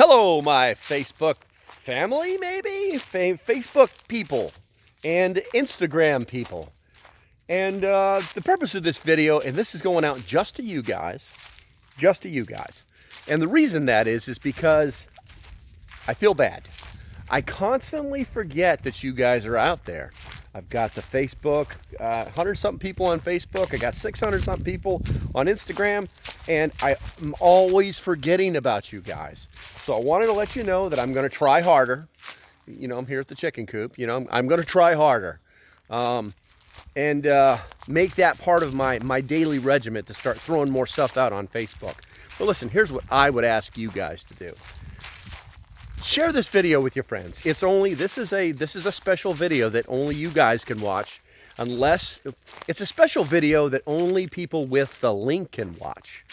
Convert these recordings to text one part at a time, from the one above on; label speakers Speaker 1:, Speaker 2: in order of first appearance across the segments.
Speaker 1: Hello, my Facebook family, maybe? Facebook people and Instagram people. And the purpose of this video, and this is going out just to you guys. And the reason that is because I feel bad. I constantly forget that you guys are out there. I've got the Facebook, 100-something people on Facebook. I got 600-something people on Instagram. And I'm always forgetting about you guys. So I wanted to let you know that I'm going to try harder. You know, I'm here at the chicken coop. You know, I'm going to try harder. And make that part of my daily regiment to start throwing more stuff out on Facebook. But listen, here's what I would ask you guys to do. Share this video with your friends. This is a special video that only you guys can watch, unless it's a special video that only people with the link can watch.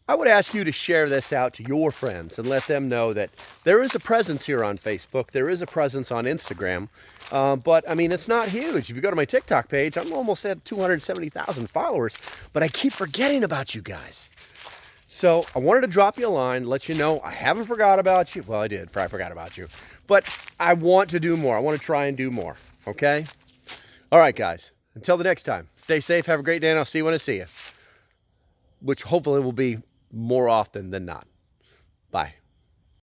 Speaker 1: I would ask you to share this out to your friends and let them know that there is a presence here on Facebook. There is a presence on Instagram. But I mean, it's not huge. If you go to my TikTok page, I'm almost at 270,000 followers, but I keep forgetting about you guys. So I wanted to drop you a line, let you know I haven't forgot about you. Well, I did. I forgot about you. But I want to do more. I want to try and do more. Okay? All right, guys. Until the next time, stay safe. Have a great day, and I'll see you when I see you. Which hopefully will be more often than not.